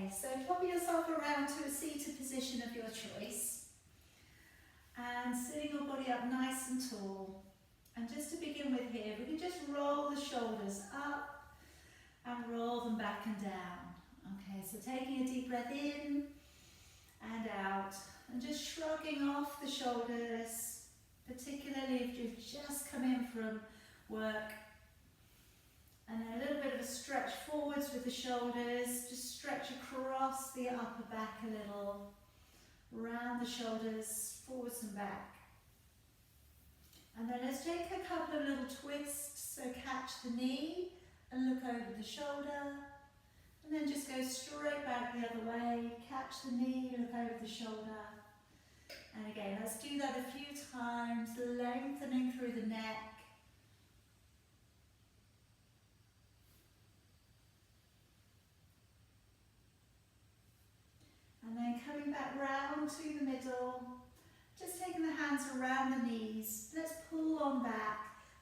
Okay, so flop yourself around to a seated position of your choice and sitting your body up nice and tall. And just to begin with here, we can just roll the shoulders up and roll them back and down. Okay, so taking a deep breath in and out and just shrugging off the shoulders, particularly if you've just come in from work. And then a little bit of a stretch forwards with the shoulders, just stretch across the upper back a little, round the shoulders, forwards and back. And then let's take a couple of little twists, so catch the knee and look over the shoulder. And then just go straight back the other way, catch the knee, look over the shoulder. And again, let's do that a few times, lengthening through the neck. And then coming back round to the middle, just taking the hands around the knees. Let's pull on back,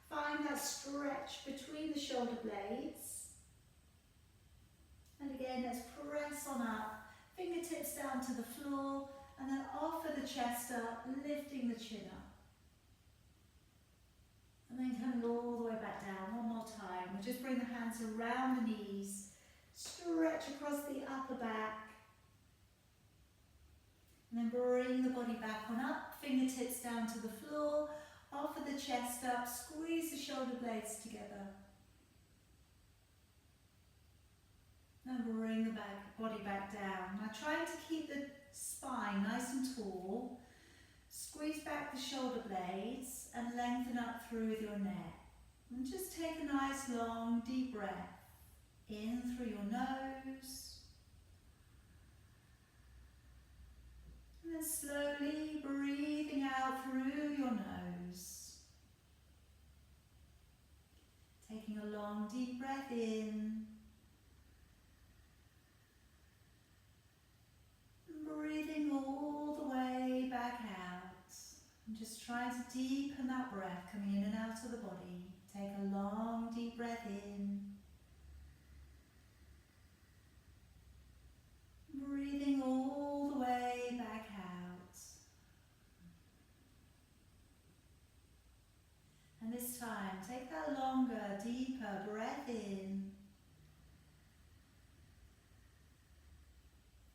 find that stretch between the shoulder blades. And again, let's press on up, fingertips down to the floor, and then offer the chest up, lifting the chin up. And then coming all the way back down, one more time. We'll just bring the hands around the knees, stretch across the upper back, and then bring the body back on up, fingertips down to the floor, offer the chest up, squeeze the shoulder blades together. And bring the body back down. Now trying to keep the spine nice and tall, squeeze back the shoulder blades and lengthen up through with your neck. And just take a nice long deep breath in through your nose. And then slowly breathing out through your nose. Taking a long deep breath in. And breathing all the way back out. And just trying to deepen that breath coming in and out of the body. Take a long deep breath in. Breathing all the way back out. And this time, take that longer, deeper breath in.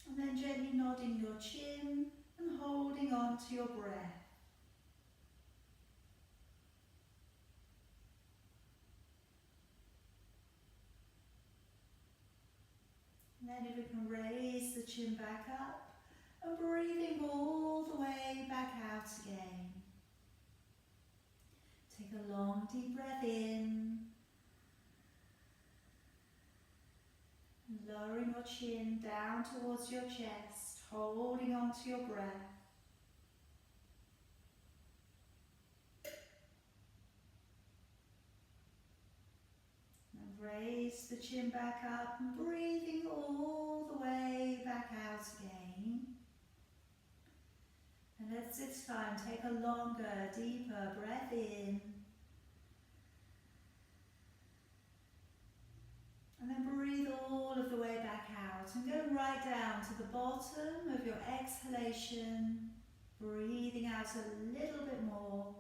And then gently nodding your chin and holding on to your breath. And then if we can raise the chin back up and breathing all the way back out again. Take a long deep breath in. And lowering your chin down towards your chest, holding on to your breath. Raise the chin back up and breathing all the way back out again. And let's this time take a longer, deeper breath in. And then breathe all of the way back out and go right down to the bottom of your exhalation. Breathing out a little bit more.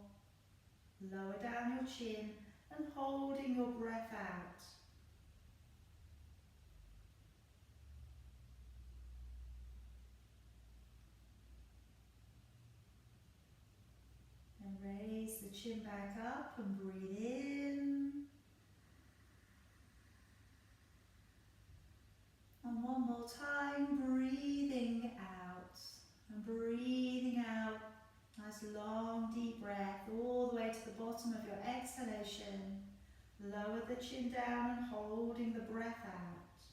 Lower down your chin and holding your breath out. And raise the chin back up and breathe in. And one more time, breathing out and breathing out. Nice long deep breath all the way to the bottom of your exhalation. Lower the chin down and holding the breath out.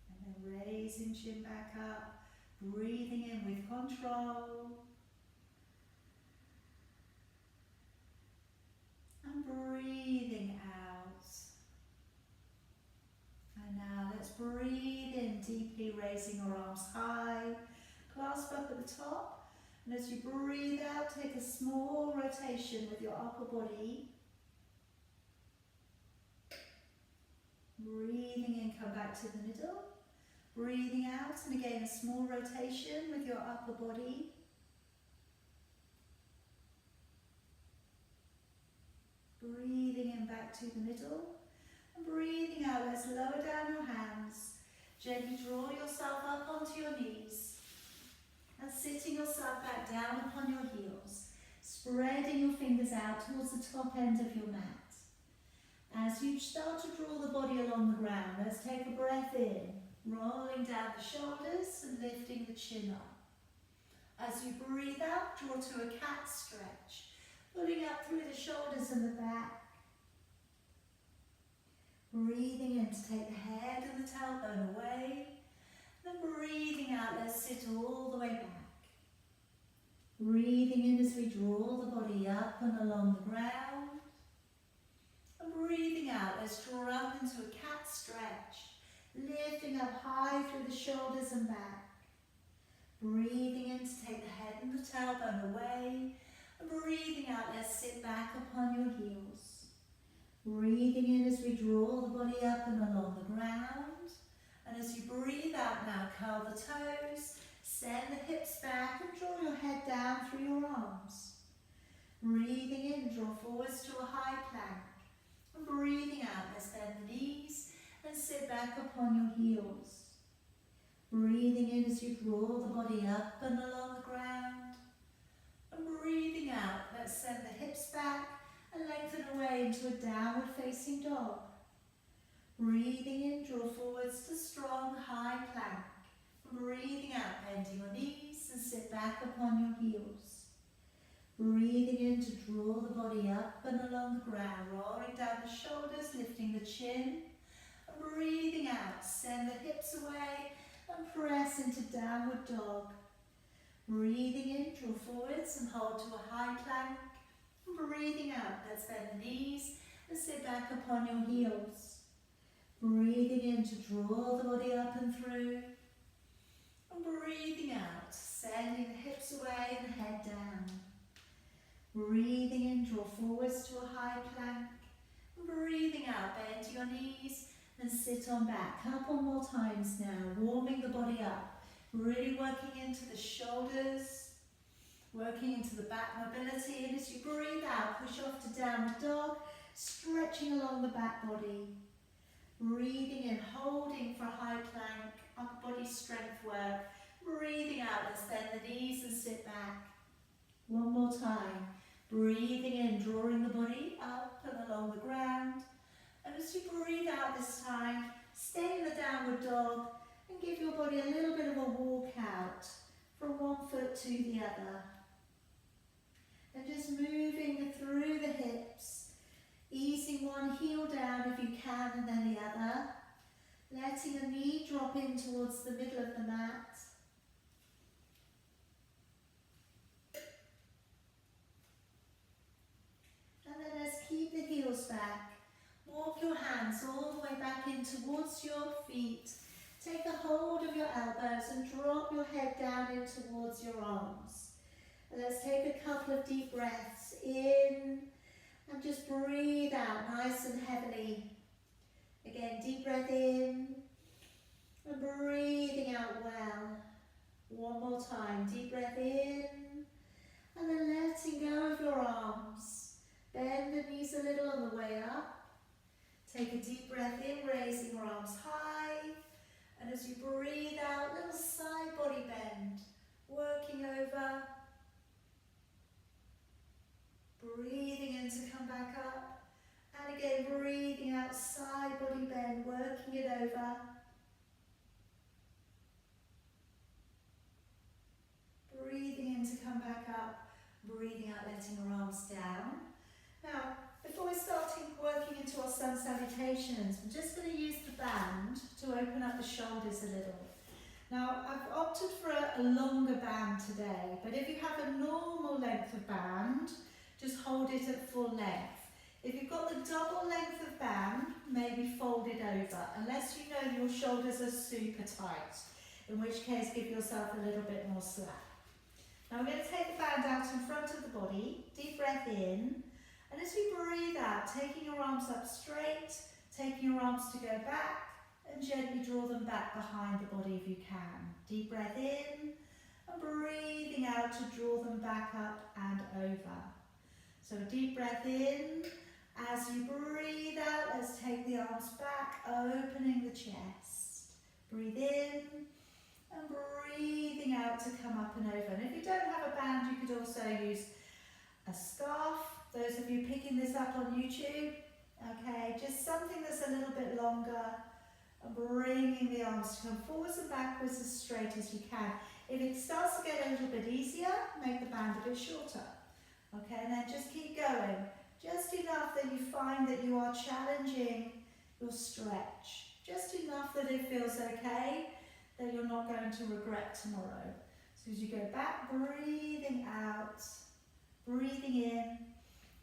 And then raising chin back up, breathing in with control. And breathing out. And now let's breathe in deeply, raising our arms high, clasp up at the top, And as you breathe out, take a small rotation with your upper body. Breathing in, come back to the middle. Breathing out, and again a small rotation with your upper body. Breathing in back to the middle. And breathing out, let's lower down your hands. Gently draw yourself up onto your knees. And sitting yourself back down upon your heels. Spreading your fingers out towards the top end of your mat. As you start to draw the body along the ground, let's take a breath in. Rolling down the shoulders and lifting the chin up. As you breathe out, draw to a cat stretch. Pulling up through the shoulders and the back. Breathing in to take the head and the tailbone away. Then breathing out, let's sit all the way back. Breathing in as we draw the body up and along the ground. And breathing out, let's draw up into a cat stretch. Lifting up high through the shoulders and back. Breathing in to take the head and the tailbone away. And breathing out, let's sit back upon your heels. Breathing in as we draw the body up and along the ground. And as you breathe out now, curl the toes, send the hips back and draw your head down through your arms. Breathing in, draw forwards to a high plank. And breathing out, let's bend the knees and sit back upon your heels. Breathing in as you draw the body up and along the ground. And breathing out, let's send the hips back and lengthen away into a downward facing dog. Breathing in, draw forwards to strong high plank. Breathing out, bending your knees and sit back upon your heels. Breathing in to draw the body up and along the ground, rolling down the shoulders, lifting the chin. And breathing out, send the hips away and press into downward dog. Breathing in, draw forwards and hold to a high plank. And breathing out, let's bend the knees and sit back upon your heels. Breathing in to draw the body up and through. And breathing out, sending the hips away and the head down. Breathing in, draw forwards to a high plank. And breathing out, bend your knees and sit on back. Couple more times now, warming the body up. Really working into the shoulders, working into the back mobility. And as you breathe out, push off to downward dog, stretching along the back body. Breathing in, holding for a high plank, upper body strength work. Breathing out, let's bend the knees and sit back. One more time. Breathing in, drawing the body up and along the ground. And as you breathe out this time, stay in the downward dog and give your body a little bit of a walk out from one foot to the other. And just moving through the hips. Easing one heel down if you can and then the other. Letting a knee drop in towards the middle of the mat. And then let's keep the heels back. Walk your hands all the way back in towards your feet. Take a hold of your elbows and drop your head down in towards your arms. And let's take a couple of deep breaths in. And just breathe out nice and heavily. Again, deep breath in. And breathing out well. One more time, deep breath in. And then letting go of your arms. Bend the knees a little on the way up. Take a deep breath in, raising your arms high. And as you breathe out, little side body bend. Working over. Breathing in to come back up. And again, breathing out, side body bend, working it over. Breathing in to come back up. Breathing out, letting your arms down. Now, before we start working into our sun salutations, we're just going to use the band to open up the shoulders a little. Now, I've opted for a longer band today, but if you have a normal length of band, just hold it at full length. If you've got the double length of band, maybe fold it over, unless you know your shoulders are super tight, in which case give yourself a little bit more slack. Now we're going to take out in front of the body, deep breath in, and as we breathe out, taking your arms up straight, taking your arms to go back, and gently draw them back behind the body if you can. Deep breath in, and breathing out to draw them back up and over. So deep breath in, as you breathe out, let's take the arms back, opening the chest. Breathe in, and breathing out to come up and over. And if you don't have a band, you could also use a scarf. Those of you picking this up on YouTube, okay, just something that's a little bit longer, and bringing the arms to come forwards and backwards as straight as you can. If it starts to get a little bit easier, make the band a bit shorter. Okay, and then just keep going. Just enough that you find that you are challenging your stretch. Just enough that it feels okay, that you're not going to regret tomorrow. So as you go back, breathing out, breathing in,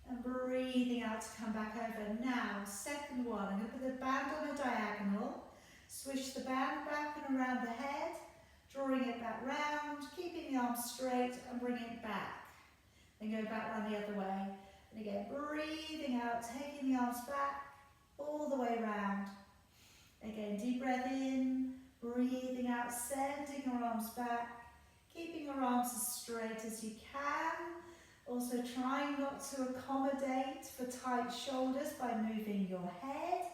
and breathing out to come back over. Now, second one, I'm going to put the band on a diagonal, swish the band back and around the head, drawing it back round, keeping the arms straight and bringing it back. Then go back round the other way. And again, breathing out, taking the arms back, all the way round. Again, deep breath in, breathing out, sending your arms back, keeping your arms as straight as you can. Also trying not to accommodate for tight shoulders by moving your head.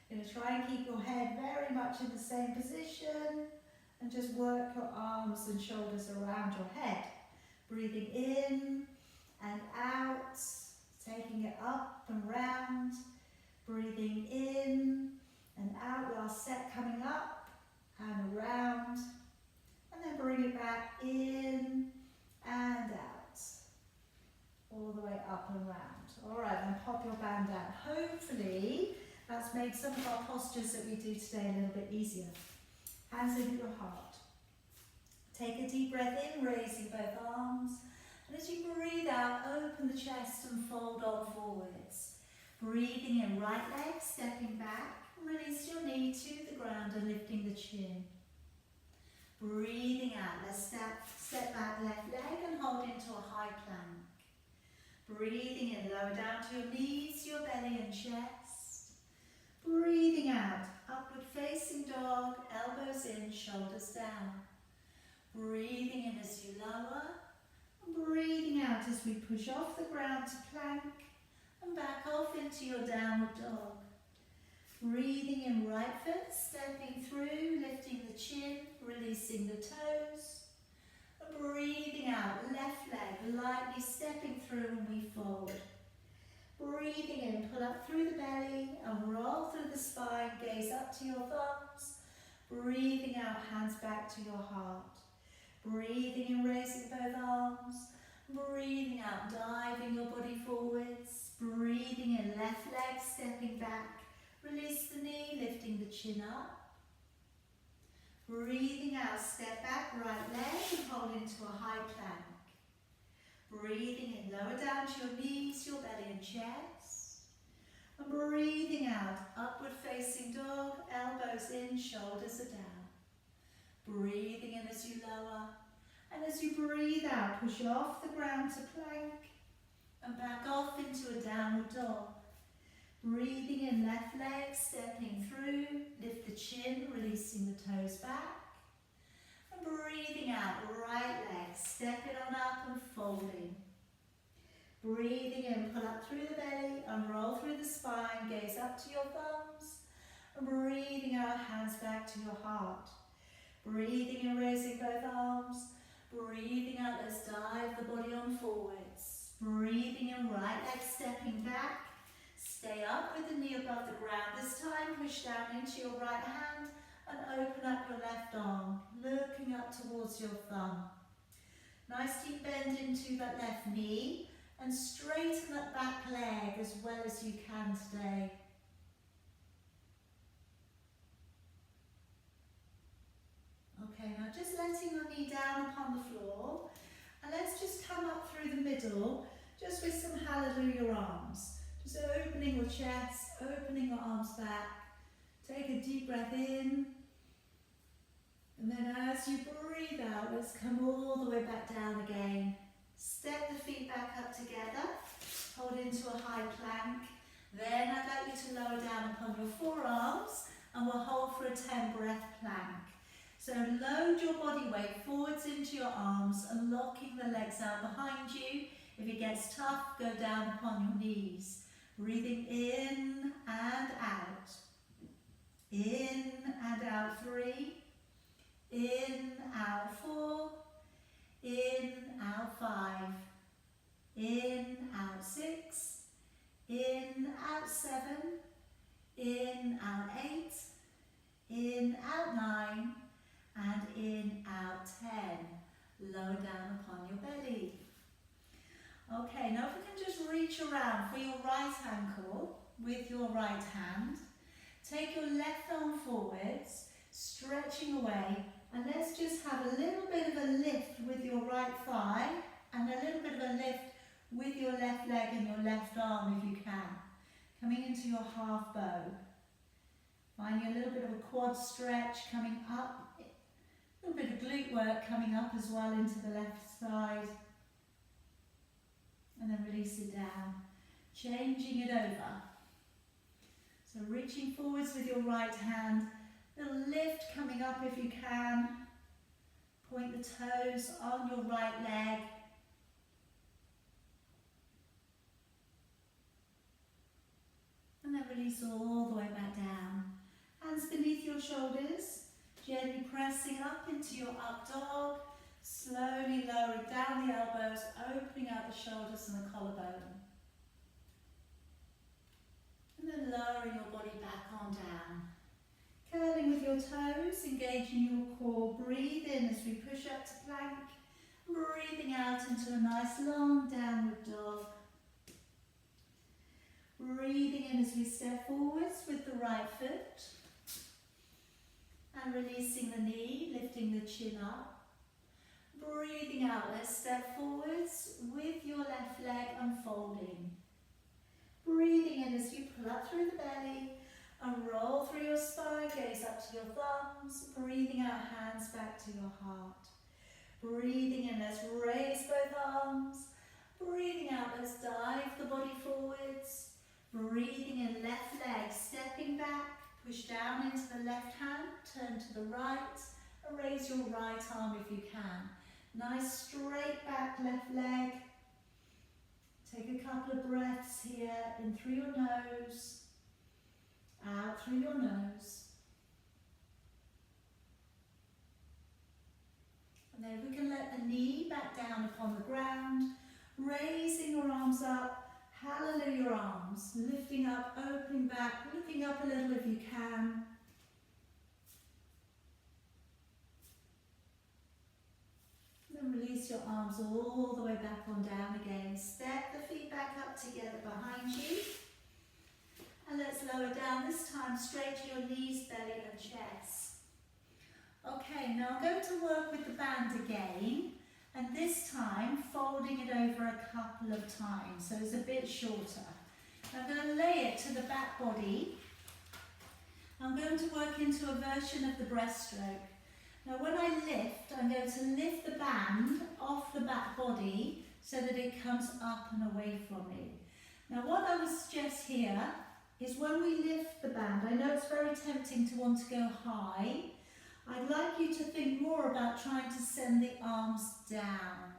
You're going to try and keep your head very much in the same position and just work your arms and shoulders around your head. Breathing in and out, taking it up and round. Breathing in and out, last set coming up and around. And then bring it back in and out. All the way up and round. All right, then pop your band down. Hopefully, that's made some of our postures that we do today a little bit easier. Hands in at your heart. Take a deep breath in, raising both arms. And as you breathe out, open the chest and fold on forwards. Breathing in, right leg, stepping back. Release your knee to the ground and lifting the chin. Breathing out, let's step back left leg and hold into a high plank. Breathing in, lower down to your knees, your belly and chest. Breathing out, upward facing dog, elbows in, shoulders down. Breathing in as you lower, and breathing out as we push off the ground to plank and back off into your downward dog. Breathing in, right foot, stepping through, lifting the chin, releasing the toes. Breathing out, left leg, lightly stepping through and we fold. Breathing in, pull up through the belly and roll through the spine, gaze up to your thumbs. Breathing out, hands back to your heart. Breathing in, raising both arms. Breathing out, diving your body forwards. Breathing in, left leg, stepping back. Release the knee, lifting the chin up. Breathing out, step back, right leg and hold into a high plank. Breathing in, lower down to your knees, your belly and chest. And breathing out, upward facing dog, elbows in, shoulders are down. Breathing in as you lower. And as you breathe out, push off the ground to plank and back off into a downward dog. Breathing in, left leg, stepping through, lift the chin, releasing the toes back. And breathing out, right leg, stepping on up and folding. Breathing in, pull up through the belly, unroll through the spine, gaze up to your thumbs. And breathing out, hands back to your heart. Breathing in, raising both arms. Breathing out, let's dive the body on forwards. Breathing in, right leg, stepping back. Stay up with the knee above the ground. This time, push down into your right hand and open up your left arm, looking up towards your thumb. Nice deep bend into that left knee and straighten that back leg as well as you can today. Okay, now just letting your knee down upon the floor, and let's just come up through the middle, just with some hallelujah arms. Just opening your chest, opening your arms back. Take a deep breath in. And then as you breathe out, let's come all the way back down again. Step the into a high plank. Then I'd like you to lower down upon your forearms and we'll hold for a 10 breath plank. So load your body weight forwards into your arms and locking the legs out behind you. If it gets tough, go down upon your knees. Breathing in and out. In and out 3. In, out 4. In, out 5. In, out 6. In, out 7. In, out 8. In, out 9. And in, out 10. Lower down upon your belly. Okay, now if we can just reach around for your right ankle with your right hand. Take your left arm forwards, stretching away, and let's just have a little bit of a lift with your right thigh and a little bit of a lift with your left leg and your left arm if you can. Coming into your half bow. Finding a little bit of a quad stretch coming up. A little bit of glute work coming up as well into the left side. And then release it down. Changing it over. So reaching forwards with your right hand. Little lift coming up if you can. Point the toes on your right leg. And then release all the way back down. Hands beneath your shoulders. Gently pressing up into your up dog. Slowly lowering down the elbows, opening out the shoulders and the collarbone. And then lowering your body back on down. Curling with your toes, engaging your core. Breathe in as we push up to plank. Breathing out into a nice long downward dog. Breathing in as we step forwards with the right foot. And releasing the knee, lifting the chin up. Breathing out, let's step forwards with your left leg unfolding. Breathing in as you pull up through the belly and roll through your spine, gaze up to your thumbs. Breathing out, hands back to your heart. Breathing in, let's raise both arms. Breathing out, let's dive the body forwards. Breathing in, left leg, stepping back, push down into the left hand, turn to the right, and raise your right arm if you can. Nice straight back left leg. Take a couple of breaths here, in through your nose, out through your nose. And then we can let the knee back down upon the ground, raising your arms up, hallelujah arms, lifting up, opening back, looking up a little if you can. And release your arms all the way back on down again. Step the feet back up together behind you. And let's lower down, this time straight to your knees, belly and chest. Okay, now I'm going to work with the band again. And this time, folding it over a couple of times, so it's a bit shorter. I'm going to lay it to the back body. I'm going to work into a version of the breaststroke. Now when I lift, I'm going to lift the band off the back body so that it comes up and away from me. Now what I would suggest here is when we lift the band, I know it's very tempting to want to go high. I'd like you to think more about trying to send the arms down.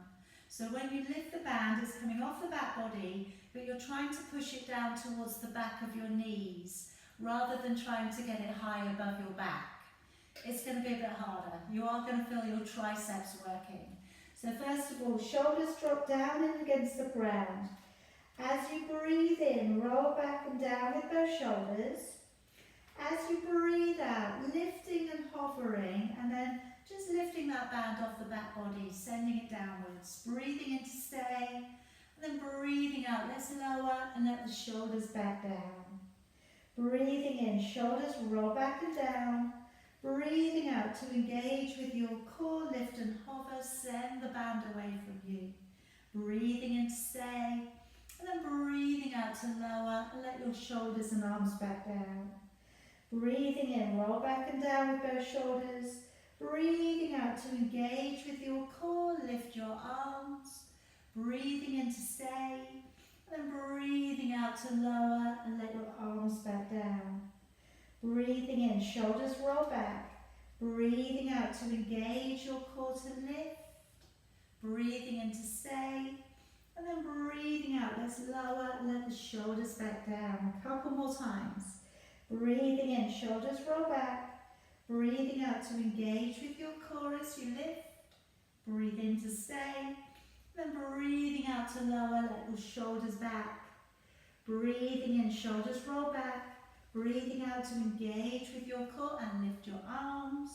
So when you lift the band, it's coming off the back body, but you're trying to push it down towards the back of your knees, rather than trying to get it high above your back. It's going to be a bit harder. You are going to feel your triceps working. So first of all, shoulders drop down in against the ground. As you breathe in, roll back and down with both shoulders. As you breathe out, lifting and hovering, and then just lifting that band off the back body, sending it downwards. Breathing in to stay, and then breathing out. Let's lower and let the shoulders back down. Breathing in, shoulders roll back and down. Breathing out to engage with your core, lift and hover, send the band away from you. Breathing in to stay, and then breathing out to lower and let your shoulders and arms back down. Breathing in, roll back and down with both shoulders. Breathing out to engage with your core, lift your arms. Breathing in to stay, And then breathing out to lower and let your arms back down. Breathing in, shoulders roll back. Breathing out to engage your core to lift. Breathing in to stay. And then breathing out, let's lower, let the shoulders back down. A couple more times. Breathing in, shoulders roll back. Breathing out to engage with your core as you lift. Breathe in to stay. Then breathing out to lower, let your shoulders back. Breathing in, shoulders roll back. Breathing out to engage with your core and lift your arms.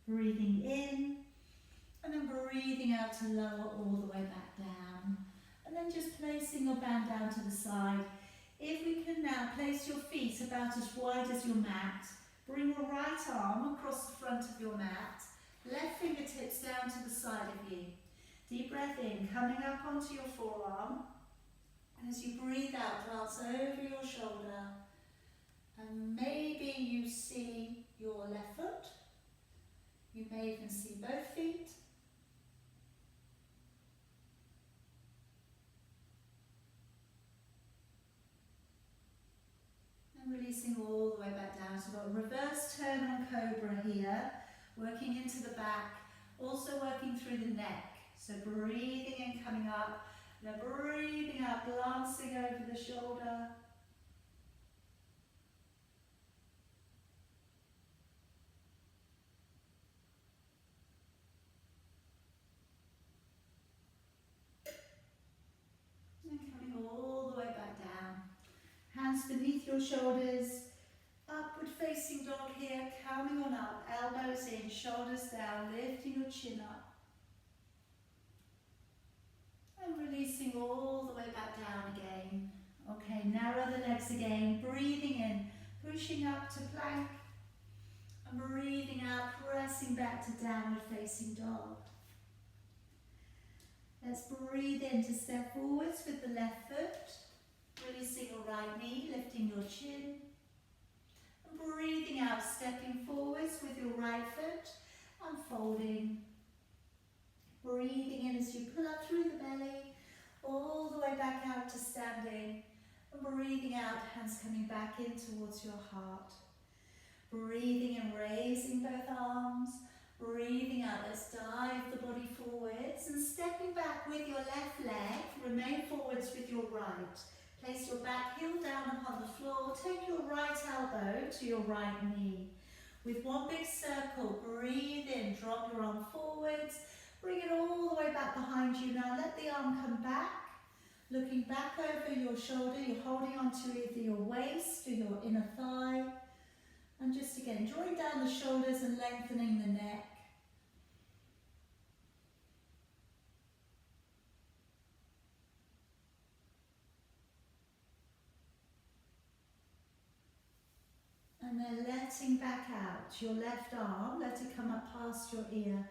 Breathing in. And then breathing out to lower all the way back down. And then just placing your band down to the side. If we can now place your feet about as wide as your mat. Bring your right arm across the front of your mat. Left fingertips down to the side of you. Deep breath in, coming up onto your forearm. And as you breathe out, glance over your shoulder. And maybe you see your left foot. You may even see both feet. And releasing all the way back down. So we've got a reverse turn on cobra here. Working into the back. Also working through the neck. So breathing in, coming up. Now breathing out, glancing over the shoulder. And coming all the way back down. Hands beneath your shoulders. Upward facing dog here, coming on up. Elbows in, shoulders down, lifting your chin up. And releasing all the way back down again. Okay, narrow the legs again. Breathing in, pushing up to plank. And breathing out, pressing back to downward facing dog. Let's breathe in to step forwards with the left foot. Releasing your right knee, lifting your chin. And breathing out, stepping forwards with your right foot. And folding. Breathing in as you pull up through the belly, all the way back out to standing. And breathing out, hands coming back in towards your heart. Breathing in, raising both arms. Breathing out, let's dive the body forwards. And stepping back with your left leg, remain forwards with your right. Place your back heel down upon the floor. Take your right elbow to your right knee. With one big circle, breathe in, drop your arm forwards. Bring it all the way back behind you. Now let the arm come back. Looking back over your shoulder, you're holding on to either your waist or your inner thigh. And just again, drawing down the shoulders and lengthening the neck. And then letting back out your left arm, let it come up past your ear.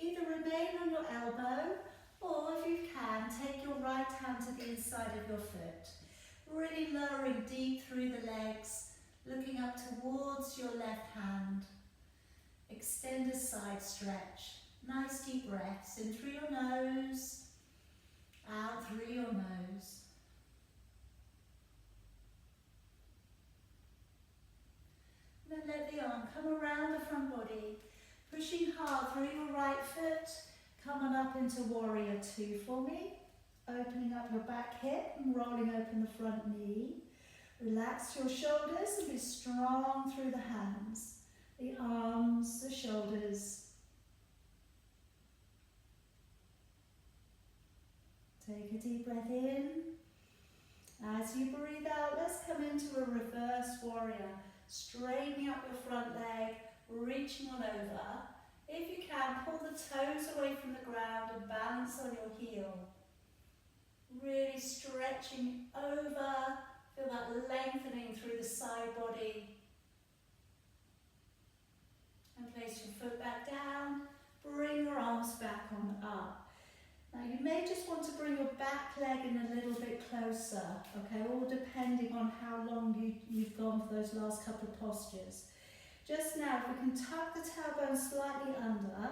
Either remain on your elbow, or if you can, take your right hand to the inside of your foot. Really lowering deep through the legs, looking up towards your left hand. Extend a side stretch. Nice deep breaths in through your nose, out through your nose. Then let the arm come around the front body. Pushing hard through your right foot, come on up into warrior two for me. Opening up your back hip and rolling open the front knee. Relax your shoulders and be strong through the hands, the arms, the shoulders. Take a deep breath in. As you breathe out, let's come into a reverse warrior. Straightening up your front leg, reaching on over. If you can, pull the toes away from the ground and balance on your heel. Really stretching over. Feel that lengthening through the side body. And place your foot back down. Bring your arms back on up. Now you may just want to bring your back leg in a little bit closer, okay, all depending on how long you've gone for those last couple of postures. Just now, if we can tuck the tailbone slightly under,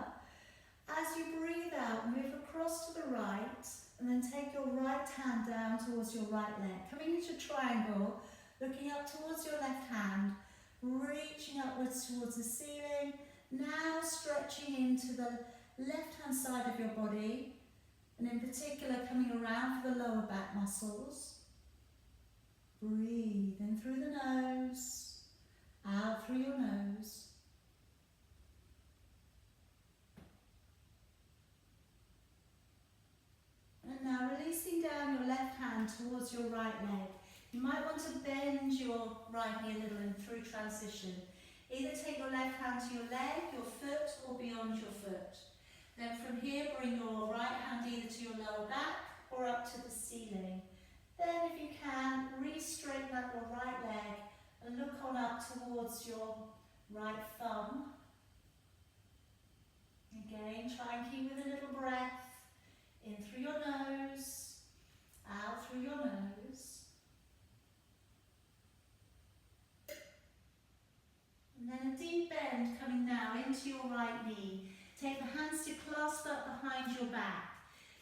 as you breathe out, move across to the right, and then take your right right hand down towards your right leg. Coming into triangle, looking up towards your left hand, reaching upwards towards the ceiling. Now stretching into the left hand side of your body, and in particular coming around for the lower back muscles. Breathe in through the nose, out through your nose. And now releasing down your left hand towards your right leg. You might want to bend your right knee a little in through transition. Either take your left hand to your leg, your foot, or beyond your foot. Then from here, bring your right hand either to your lower back or up to the ceiling. Then if you can, re-straighten up your right leg and look on up towards your right thumb. Again, try and keep with a little breath. In through your nose, out through your nose. And then a deep bend coming now into your right knee. Take the hands to clasp up behind your back.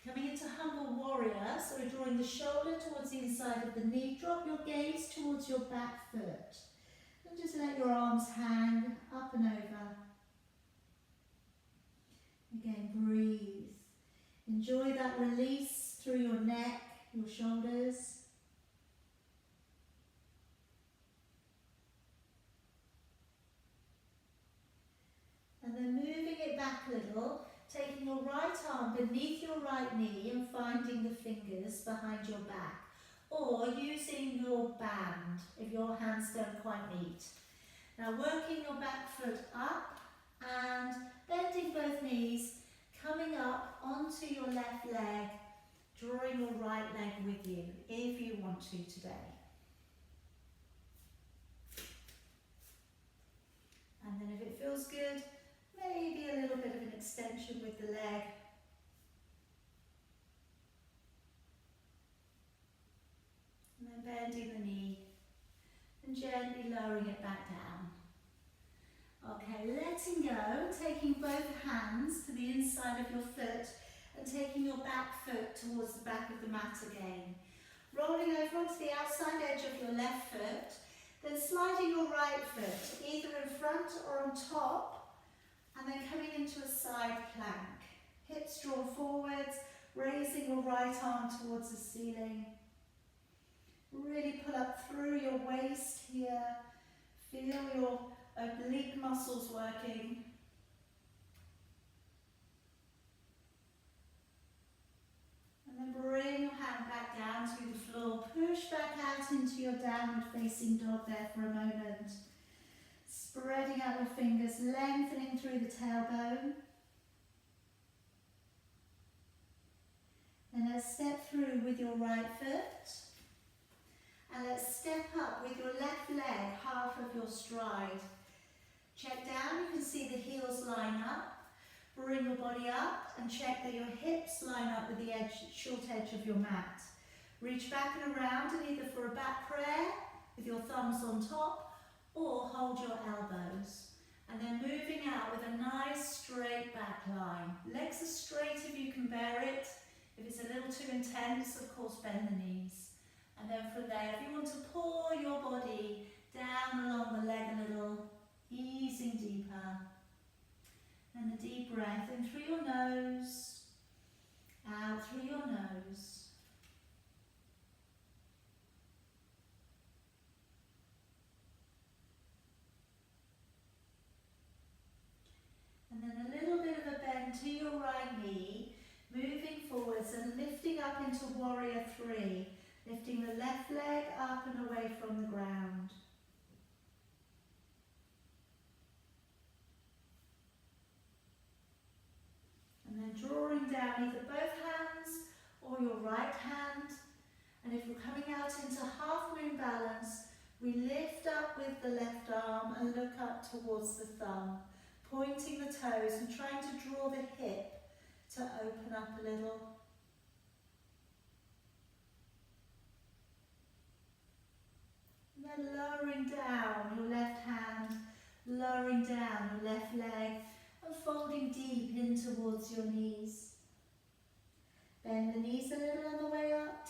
Coming into humble warrior, so we're drawing the shoulder towards the inside of the knee. Drop your gaze towards your back foot. And just let your arms hang up and over. Again, breathe. Enjoy that release through your neck, your shoulders. And then moving it back a little, taking your right arm beneath your right knee and finding the fingers behind your back. Or using your band if your hands don't quite meet. Now working your back foot up and bending both knees, coming up onto your left leg, drawing your right leg with you if you want to today. And then if it feels good, maybe a little bit of an extension with the leg. And then bending the knee and gently lowering it back down. Okay, letting go, taking both hands to the inside of your foot and taking your back foot towards the back of the mat again. Rolling over onto the outside edge of your left foot, then sliding your right foot either in front or on top, and then coming into a side plank. Hips drawn forwards, raising your right arm towards the ceiling. Really pull up through your waist here. Feel your oblique muscles working. And then bring your hand back down to the floor. Push back out into your downward facing dog there for a moment. Spreading out your fingers, lengthening through the tailbone. And let's step through with your right foot. And let's step up with your left leg, half of your stride. Check down, you can see the heels line up. Bring your body up and check that your hips line up with the edge, short edge of your mat. Reach back and around and either for a back prayer with your thumbs on top or hold your elbows. And then moving out with a nice straight back line. Legs as straight if you can bear it. If it's a little too intense, of course, bend the knees. And then from there, if you want to pour your body down along the leg a little, easing deeper. And a deep breath in through your nose, out through your nose. And then a little bit of a bend to your right knee, moving forwards and lifting up into warrior three, lifting the left leg up and away from the ground. And then drawing down either both hands or your right hand. And if we're coming out into half moon balance, we lift up with the left arm and look up towards the thumb, pointing the toes and trying to draw the hip to open up a little. And then lowering down your left hand, lowering down your left leg and folding deep in towards your knees. Bend the knees a little on the way up,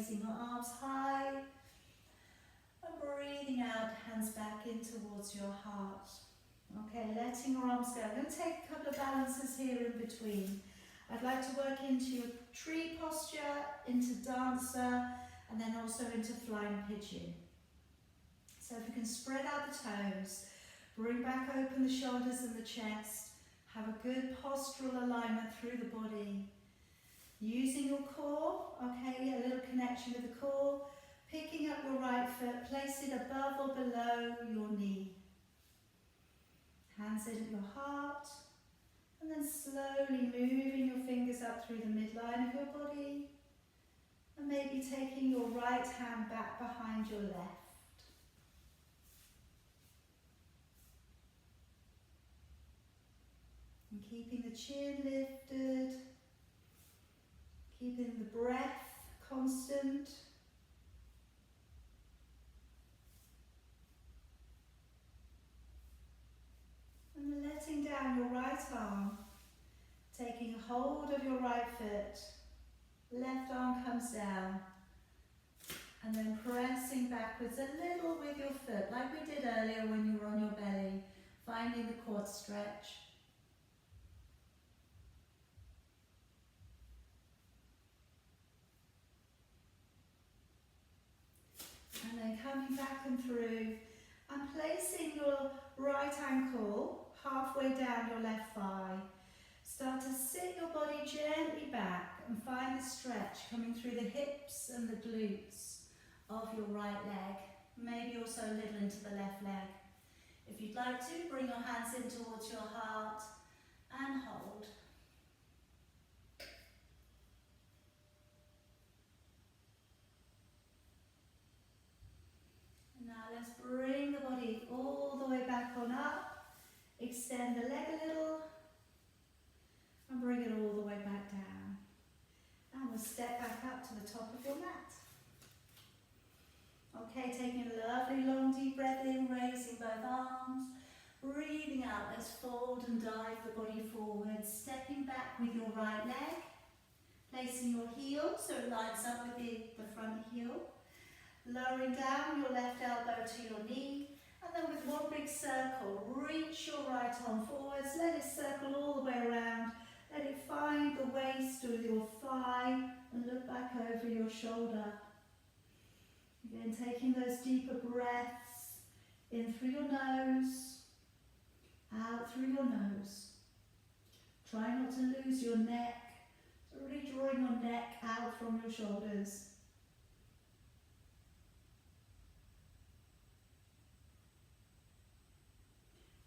raising your arms high. And breathing out, hands back in towards your heart. Okay, letting your arms go. I'm going to take a couple of balances here in between. I'd like to work into your tree posture, into dancer, and then also into flying pigeon. So if you can spread out the toes, bring back open the shoulders and the chest, have a good postural alignment through the body. Using your core, okay, a little connection with the core, picking up your right foot, place it above or below your knee. Hands in at your heart, and then slowly moving your fingers up through the midline of your body, and maybe taking your right hand back behind your left. And keeping the chin lifted, keeping the breath constant. And then letting down your right arm, taking hold of your right foot, left arm comes down, and then pressing backwards a little with your foot, like we did earlier when you were on your belly, finding the quad stretch. And then coming back and through, and placing your right ankle halfway down your left thigh. Start to sit your body gently back and find the stretch coming through the hips and the glutes of your right leg. Maybe also a little into the left leg. If you'd like to, bring your hands in towards your heart and hold. Now let's bring the body all the way back on up, extend the leg a little, and bring it all the way back down. And we'll step back up to the top of your mat. Okay, taking a lovely long deep breath in, raising both arms, breathing out, let's fold and dive the body forward, stepping back with your right leg, placing your heel so it lines up with the front heel. Lowering down your left elbow to your knee, and then with one big circle, reach your right arm forwards, let it circle all the way around, let it find the waist with your thigh, and look back over your shoulder. Again, taking those deeper breaths, in through your nose, out through your nose. Try not to lose your neck, so really drawing your neck out from your shoulders.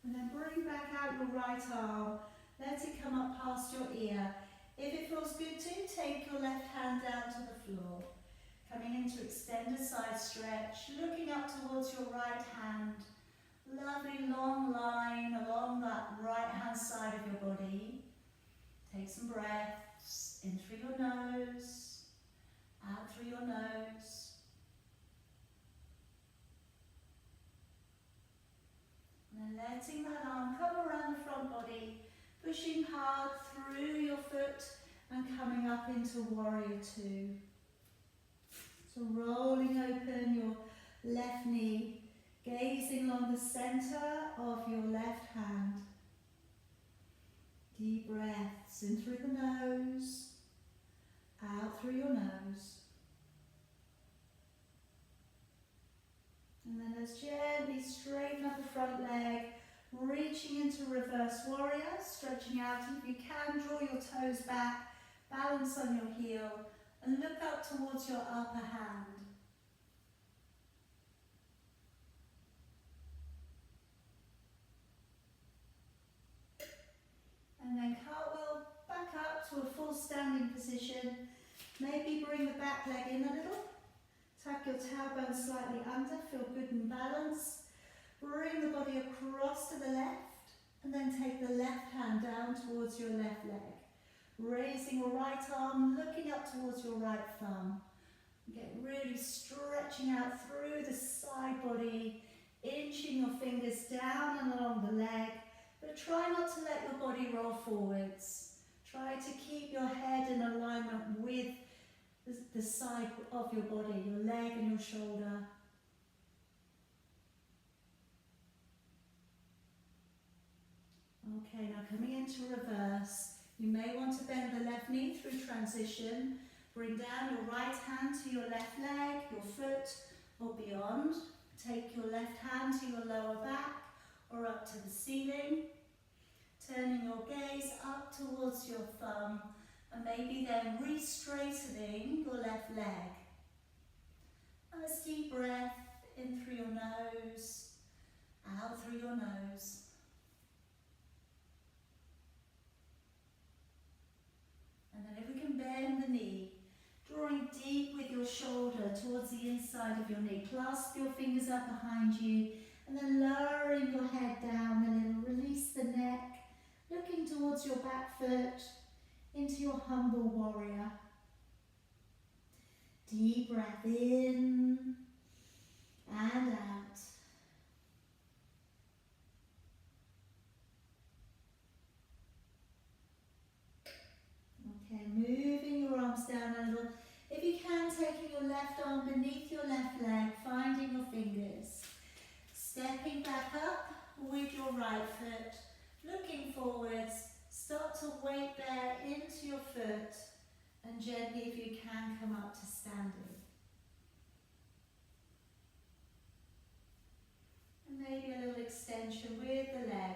And then bring back out your right arm, let it come up past your ear. If it feels good to, take your left hand down to the floor. Coming into extended side stretch, looking up towards your right hand. Lovely long line along that right hand side of your body. Take some breaths, in through your nose, out through your nose. And then letting that arm come around the front body, pushing hard through your foot and coming up into warrior two. So rolling open your left knee, gazing along the center of your left hand. Deep breaths in through the nose, out through your nose. And then let's gently straighten up the front leg, reaching into reverse warrior, stretching out. If you can, draw your toes back, balance on your heel, and look up towards your upper hand. And then cartwheel back up to a full standing position. Maybe bring the back leg in a little. Tuck your tailbone slightly under, feel good and balanced. Bring the body across to the left, and then take the left hand down towards your left leg. Raising your right arm, looking up towards your right thumb. Get really stretching out through the side body, inching your fingers down and along the leg, but try not to let your body roll forwards. Try to keep your head in alignment with the side of your body, your leg and your shoulder. Okay, now coming into reverse, you may want to bend the left knee through transition. Bring down your right hand to your left leg, your foot, or beyond. Take your left hand to your lower back or up to the ceiling. Turning your gaze up towards your thumb and maybe then re-straightening your left leg. Nice deep breath in through your nose, out through your nose. And then if we can bend the knee, drawing deep with your shoulder towards the inside of your knee. Clasp your fingers up behind you and then lowering your head down a little. Release the neck, looking towards your back foot into your humble warrior. Deep breath in and out. Okay, moving your arms down a little. If you can, taking your left arm beneath your left leg, finding your fingers. Stepping back up with your right foot, looking forwards. Start to weight bear into your foot and gently, if you can, come up to standing. And maybe a little extension with the leg.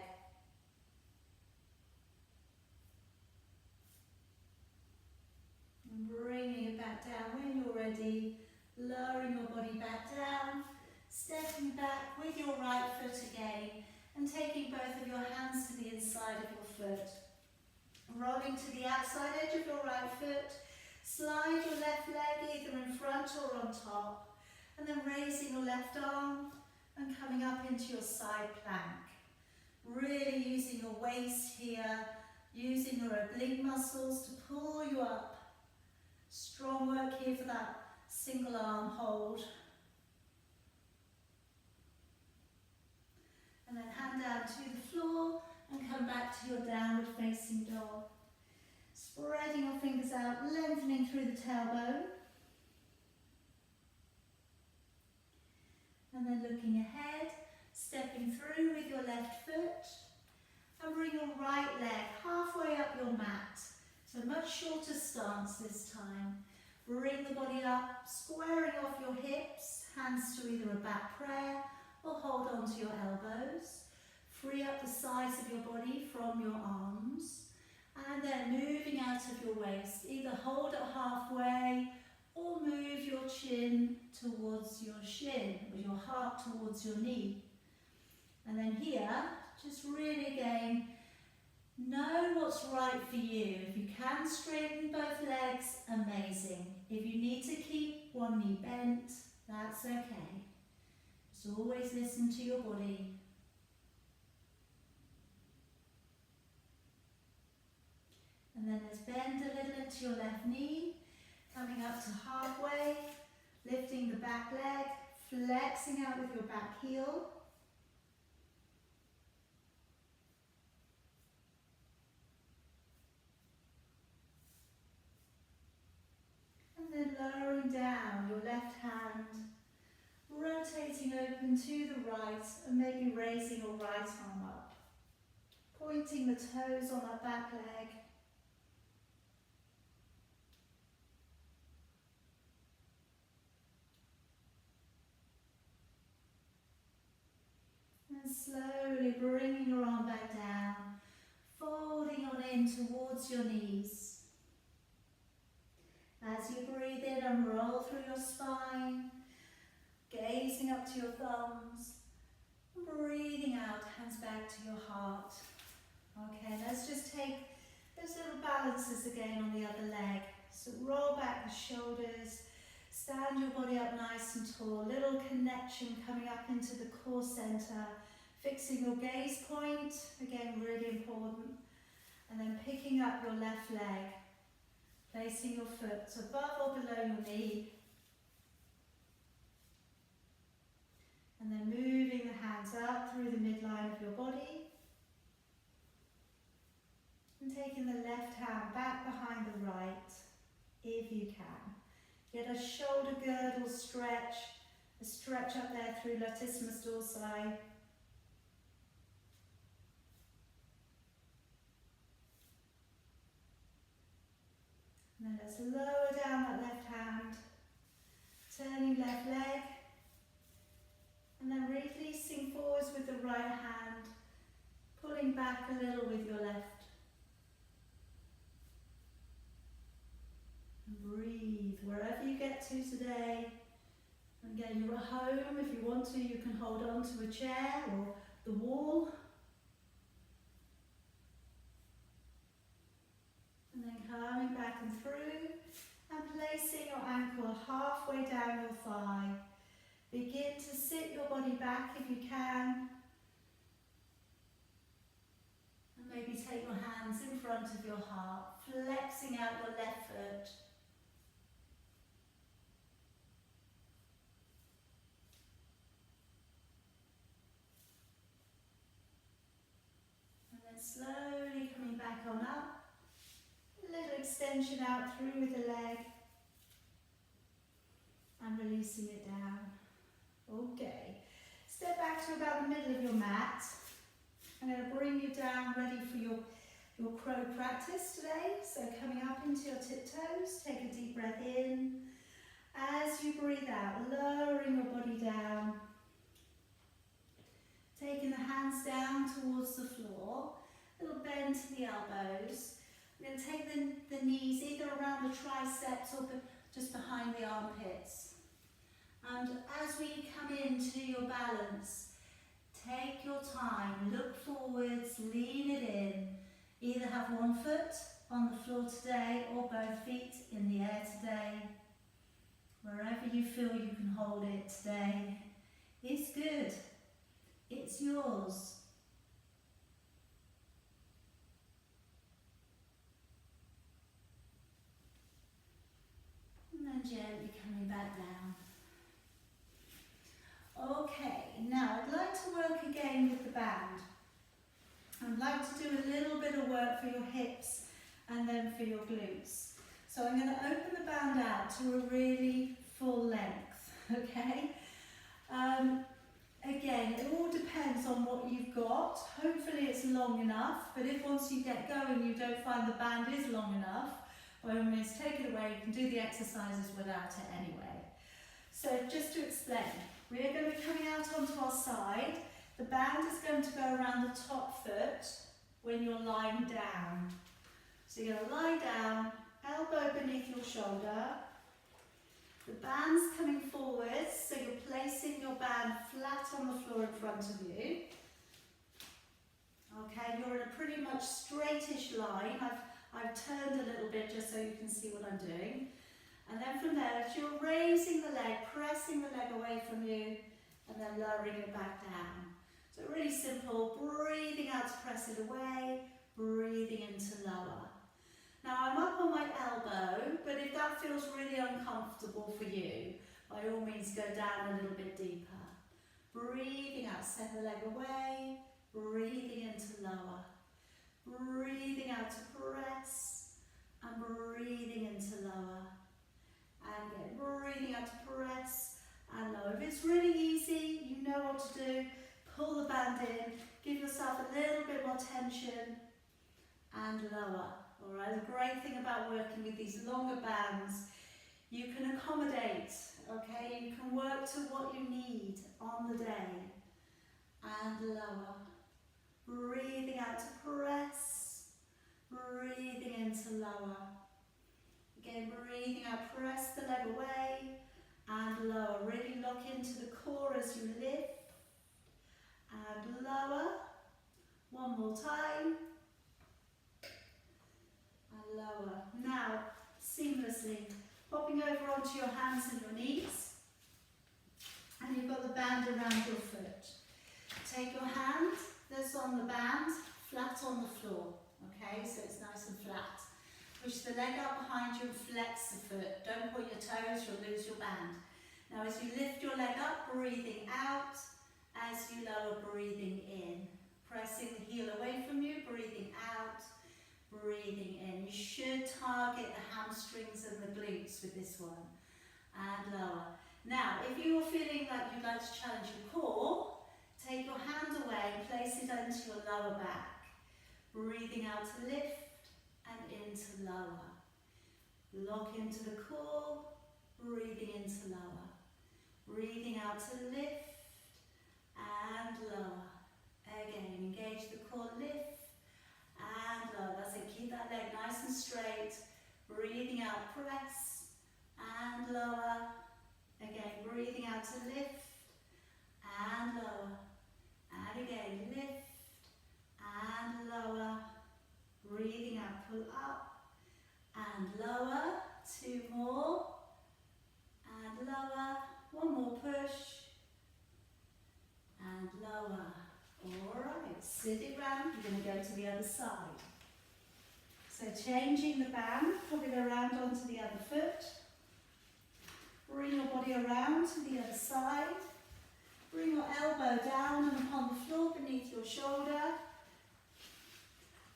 And bringing it back down when you're ready, lowering your body back down, stepping back with your right foot again, and taking both of your hands to the inside of your foot. Rolling to the outside edge of your right foot, slide your left leg either in front or on top, and then raising your left arm and coming up into your side plank. Really using your waist here, using your oblique muscles to pull you up. Strong work here for that single arm hold. And then hand down to the floor and come back to your downward facing dog. Spreading your fingers out, lengthening through the tailbone. And then looking ahead, stepping through with your left foot. And bring your right leg halfway up your mat. So much shorter stance this time. Bring the body up, squaring off your hips, hands to either a back prayer or hold on to your elbows. Free up the sides of your body from your arms. And then moving out of your waist, either hold it halfway or move your chin towards your shin, or your heart towards your knee. And then here, just really again, know what's right for you. If you can straighten both legs, amazing. If you need to keep one knee bent, that's okay. Just always listen to your body. And then let's bend a little into your left knee, coming up to halfway, lifting the back leg, flexing out with your back heel. And then lowering down your left hand, rotating open to the right and maybe raising your right arm up. Pointing the toes on that back leg. And slowly bringing your arm back down, folding on in towards your knees. As you breathe in and roll through your spine, gazing up to your thumbs, breathing out, hands back to your heart. Okay, let's just take those little balances again on the other leg. So roll back the shoulders, stand your body up nice and tall, little connection coming up into the core center, fixing your gaze point, again really important, and then picking up your left leg, placing your foot above or below your knee, and then moving the hands out through the midline of your body, and taking the left hand back behind the right, if you can. Get a shoulder girdle stretch, a stretch up there through latissimus dorsi. And then let's lower down that left hand, turning left leg, and then releasing forwards with the right hand, pulling back a little with your left. And breathe wherever you get to today. And again, you're at home. If you want to, you can hold on to a chair or the wall. And then coming back and through, and placing your ankle halfway down your thigh. Begin to sit your body back if you can. And maybe take your hands in front of your heart, flexing out your left foot. And then slowly coming back on up. A little extension out through with the leg. And releasing it down. Okay. Step back to about the middle of your mat. I'm going to bring you down ready for your crow practice today. So coming up into your tiptoes, take a deep breath in. As you breathe out, lowering your body down. Taking the hands down towards the floor. A little bend to the elbows. We're going to take the knees either around the triceps or just behind the armpits. And as we come into your balance, take your time, look forwards, lean it in. Either have one foot on the floor today or both feet in the air today. Wherever you feel you can hold it today, it's good. It's yours. And then gently coming back down. Okay, now I'd like to work again with the band. I'd like to do a little bit of work for your hips and then for your glutes. So I'm going to open the band out to a really full length, okay? Again, it all depends on what you've got. Hopefully it's long enough, but if once you get going you don't find the band is long enough, by all means take it away. You can do the exercises without it anyway. So just to explain, we are going to be coming out onto our side. The band is going to go around the top foot when you're lying down. So you're going to lie down, elbow beneath your shoulder. The band's coming forwards, so you're placing your band flat on the floor in front of you. Okay, you're in a pretty much straightish line. I've turned a little bit just so you can see what I'm doing. And then from there, as you're raising the leg, pressing the leg away from you, and then lowering it back down. So really simple, breathing out to press it away, breathing in to lower. Now I'm up on my elbow, but if that feels really uncomfortable for you, by all means go down a little bit deeper. Breathing out, send the leg away, breathing in to lower. Breathing out to press, and breathing in to lower. And again, breathing out to press and lower. If it's really easy, you know what to do. Pull the band in, give yourself a little bit more tension and lower. Alright, the great thing about working with these longer bands, you can accommodate, okay? You can work to what you need on the day and lower. Breathing out to press, breathing in to lower. Again, breathing out, press the leg away and lower. Really lock into the core as you lift and lower. One more time. And lower. Now, seamlessly, popping over onto your hands and your knees. And you've got the band around your foot. Take your hand that's on the band, flat on the floor. Okay, so it's nice and flat. Push the leg up behind you and flex the foot. Don't point your toes, you'll lose your band. Now as you lift your leg up, breathing out. As you lower, breathing in. Pressing the heel away from you, breathing out, breathing in. You should target the hamstrings and the glutes with this one. and lower. Now, if you're feeling like you'd like to challenge your core, take your hand away and place it into your lower back. Breathing out to lift and into lower. Lock into the core, breathing into lower. Breathing out to lift and lower. Again, engage the core, lift and lower. That's it, keep that leg nice and straight. Breathing out, press and lower. Again, breathing out to lift and lower. And again, lift and lower. Breathing out, pull up and lower. 2 more. And lower. 1 more push. And lower. Alright, sit it round. You're going to go to the other side. So changing the band, put it around onto the other foot. Bring your body around to the other side. Bring your elbow down and upon the floor beneath your shoulder.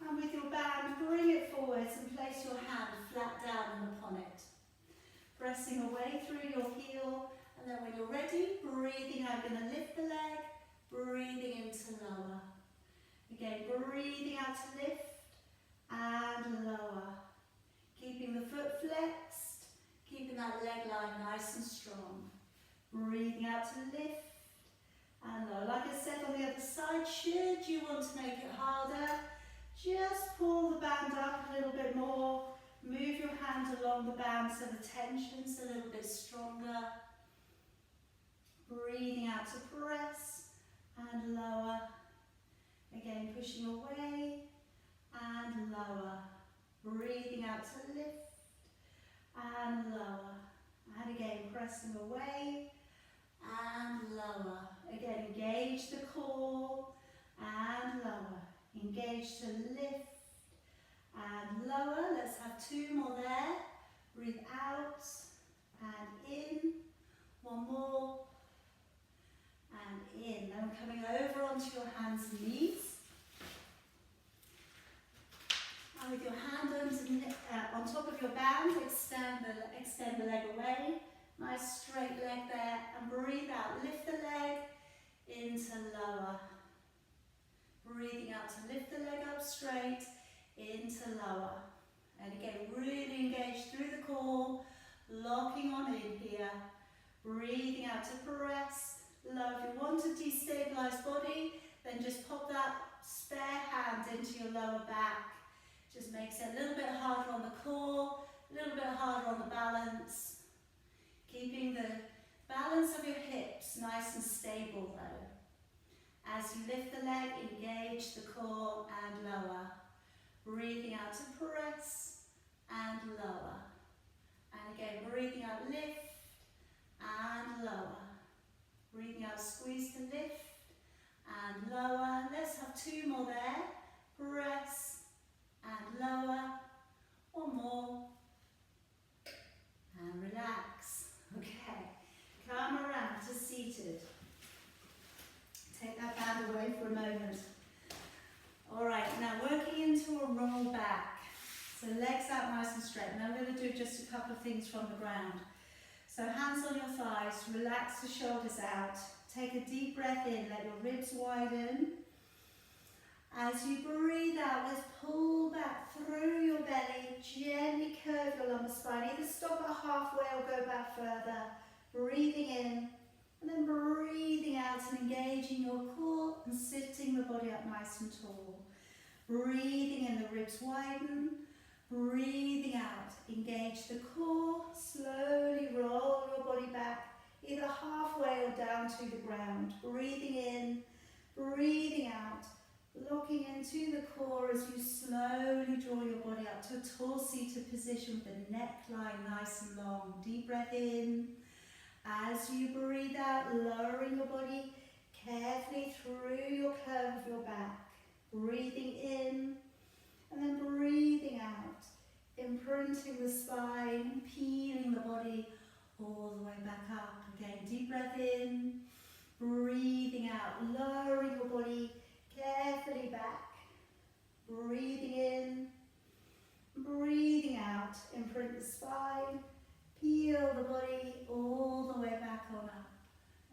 And with your band, bring it forwards and place your hand flat down and upon it. Pressing away through your heel. And then when you're ready, breathing, I'm going to lift the leg. Breathing into lower. Again, breathing out to lift and lower. Keeping the foot flexed. Keeping that leg line nice and strong. Breathing out to lift and lower. Like I said on the other side, should you want to make it harder, just pull the band up a little bit more. Move your hand along the band so the tension's a little bit stronger. Breathing out to press and lower. Again, pushing away and lower. Breathing out to lift and lower. And again, pressing away and lower. Again, engage the core and lower. Engage to lift and lower. Let's have 2 more there. Breathe out and in. 1 more. And in. Now coming over onto your hands and knees. And with your hand on top of your band, extend the leg away. Nice straight leg there. And breathe out. Lift the leg into lower. Breathing out to lift the leg up straight into lower. And again, really engage through the core. Locking on in here. Breathing out to press. Lower. If you want to destabilize body, then just pop that spare hand into your lower back. Just makes it a little bit harder on the core, a little bit harder on the balance. Keeping the balance of your hips nice and stable though. As you lift the leg, engage the core and lower. Breathing out to press and lower. And again, breathing out, lift and lower. Breathing out, squeeze to lift and lower. Let's have 2 more there. Press and lower. 1 more. And relax. Okay. Come around to seated. Take that band away for a moment. Alright, now working into a roll back. So legs out nice and straight. Now we're going to do just a couple of things from the ground. So hands on your thighs, relax the shoulders out. Take a deep breath in, let your ribs widen. As you breathe out, let's pull back through your belly, gently curve your lumbar spine. Either stop at halfway or go back further. Breathing in, and then breathing out and engaging your core and sitting the body up nice and tall. Breathing in, the ribs widen. Breathing out, engage the core, slowly roll your body back, either halfway or down to the ground. Breathing in, breathing out, locking into the core as you slowly draw your body up to a tall seated position with the neckline nice and long. Deep breath in. As you breathe out, lowering your body carefully through your curve of your back. Breathing in. And then breathing out, imprinting the spine, peeling the body all the way back up. Again, deep breath in, breathing out, lowering your body carefully back. Breathing in, breathing out, imprint the spine, peel the body all the way back on up.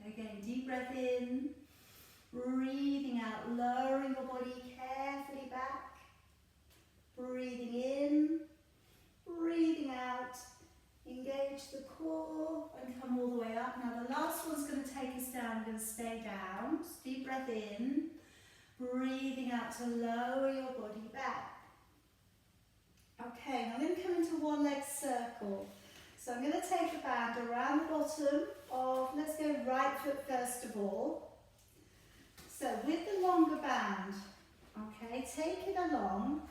Again, deep breath in, breathing out, lowering your body carefully back. Breathing in, breathing out, engage the core and come all the way up. Now the last one's going to take us down, we're going to stay down. Just deep breath in, breathing out to lower your body back. Okay, now I'm going to come into one leg circle. So I'm going to take the band around the bottom of, let's go right foot first of all. So with the longer band, okay, take it along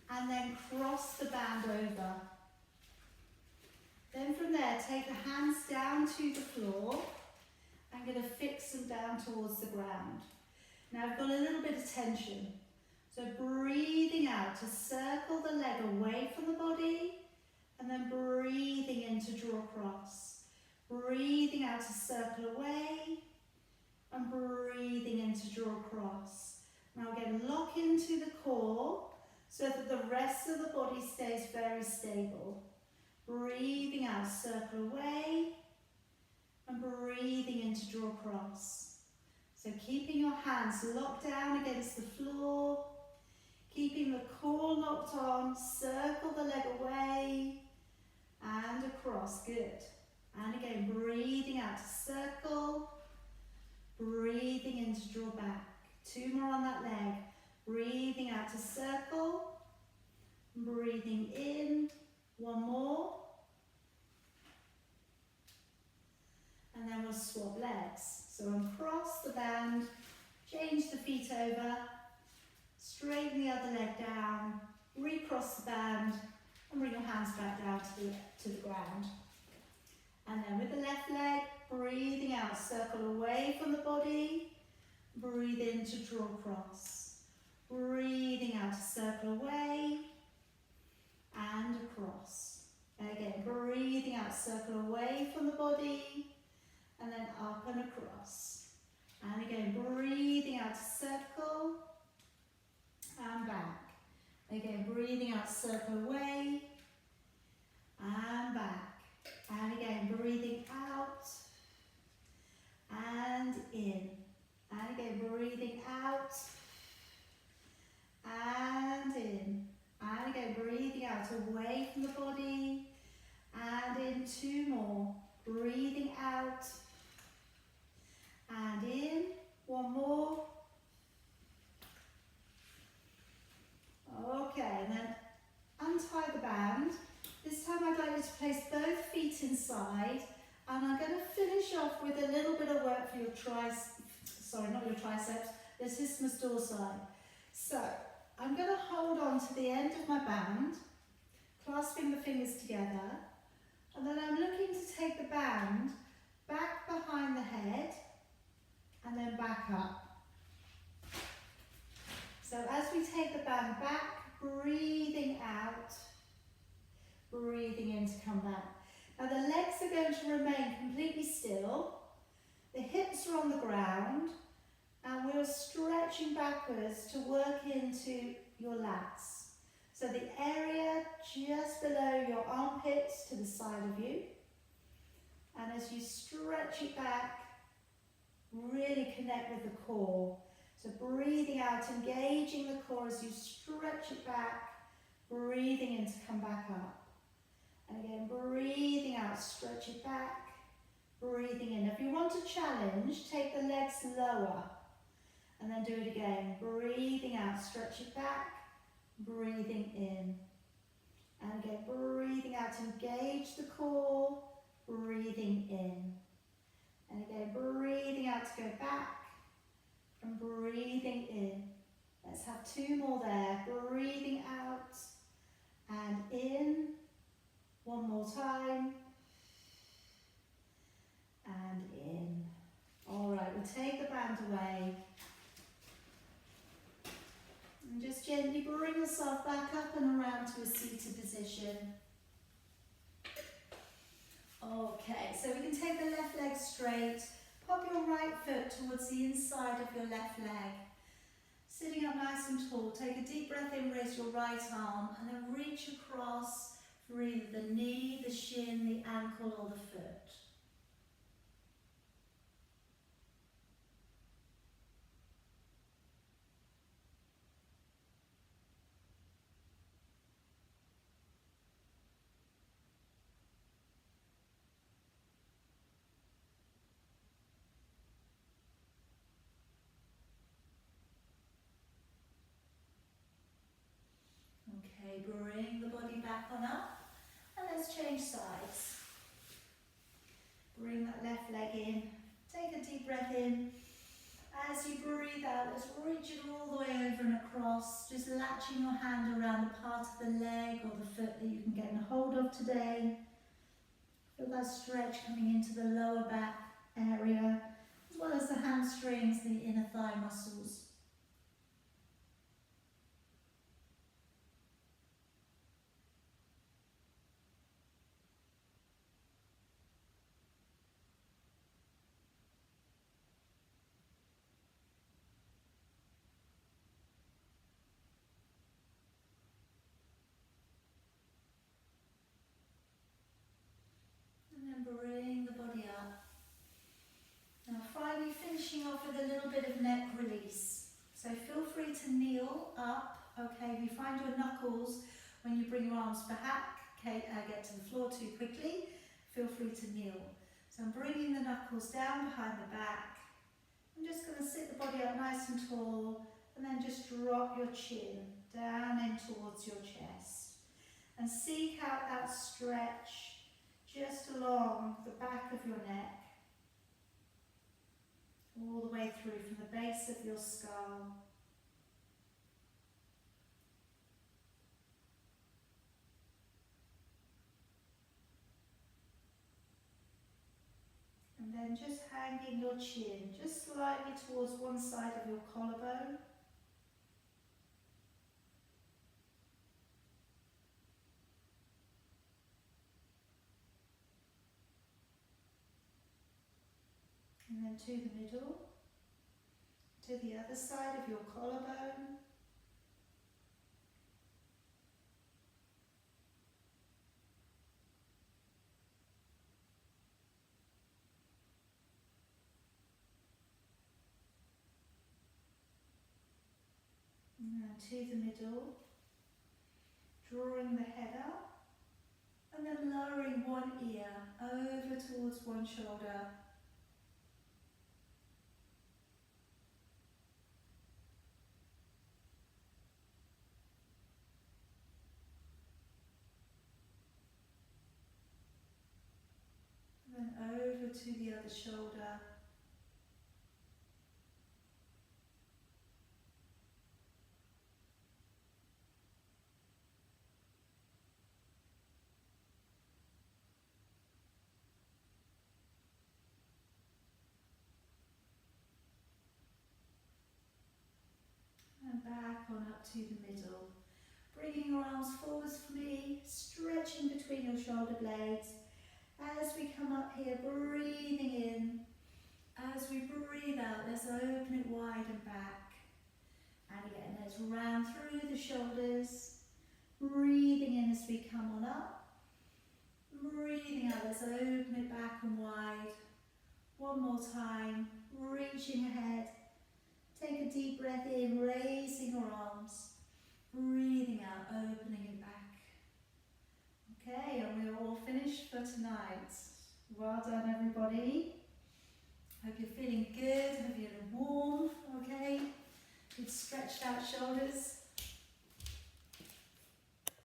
and then cross the band over. Then from there, take the hands down to the floor. I'm going to fix them down towards the ground. Now I've got a little bit of tension. So breathing out to circle the leg away from the body and then breathing in to draw across. Breathing out to circle away and breathing in to draw across. Now again, lock into the core so that the rest of the body stays very stable. Breathing out, circle away and breathing in to draw across. So keeping your hands locked down against the floor, keeping the core locked on, circle the leg away and across, good. And again, breathing out to circle, breathing in to draw back. 2 more on that leg, breathing out to circle, breathing in, 1 more. And then we'll swap legs. So uncross the band, change the feet over, straighten the other leg down, recross the band, and bring your hands back down to the ground. And then with the left leg, breathing out, circle away from the body, breathe in to draw across. Breathing out to circle away, and across. And again, breathing out, circle away from the body, and then up and across. And again, breathing out to circle and back. Again, breathing out, circle away and back. And again, breathing out and in. And again, breathing out and in. And again, breathing out away from the body and in. 2 more. Breathing out and in. 1 more. Okay, and then untie the band. This time I'd like you to place both feet inside, and I'm going to finish off with a little bit of work for your triceps, latissimus dorsi. So I'm going to hold on to the end of my band, clasping the fingers together, and then I'm looking to take the band back behind the head and then back up. So as we take the band back, breathing out, breathing in to come back. Now the legs are going to remain completely still. The hips are on the ground and we're stretching backwards to work into your lats. So the area just below your armpits to the side of you. And as you stretch it back, really connect with the core. So breathing out, engaging the core as you stretch it back, breathing in to come back up. And again, breathing out, stretch it back, breathing in. If you want to challenge, take the legs lower and then do it again. Breathing out, stretch it back, breathing in. And again, breathing out, engage the core, breathing in. And again, breathing out to go back and breathing in. Let's have 2 more there. Breathing out and in. 1 more time. And in. All right, we'll take the band away. And just gently bring yourself back up and around to a seated position. Okay, so we can take the left leg straight. Pop your right foot towards the inside of your left leg. Sitting up nice and tall, take a deep breath in, raise your right arm, and then reach across for either the knee, the shin, the ankle, Okay, bring the body back on up. And let's change sides. Bring that left leg in. Take a deep breath in. As you breathe out, let's reach it all the way over and across. Just latching your hand around the part of the leg or the foot that you can get a hold of today. Feel that stretch coming into the lower back area, as well as the hamstrings, the inner thigh muscles. And then bring the body up. Now finally finishing off with a little bit of neck release. So feel free to kneel up. Okay, if you find your knuckles when you bring your arms back, get to the floor too quickly, feel free to kneel. So I'm bringing the knuckles down behind the back. I'm just going to sit the body up nice and tall, and then just drop your chin down in towards your chest. And seek out that stretch just along the back of your neck, all the way through from the base of your skull. And then just hanging your chin just slightly towards one side of your collarbone. And then to the middle, to the other side of your collarbone. And then to the middle, drawing the head up, and then lowering one ear over towards one shoulder. And then over to the other shoulder. And back on up to the middle. Bringing your arms forwards for me, stretching between your shoulder blades. As we come up here, breathing in. As we breathe out, let's open it wide and back. And again, let's round through the shoulders. Breathing in as we come on up. Breathing out, let's open it back and wide. One more time, reaching ahead. Take a deep breath in, raising your arms. Breathing out, opening it back. Okay, and we're all finished for tonight. Well done, everybody. Hope you're feeling good, hope you're feeling warm, okay? Good stretched out shoulders.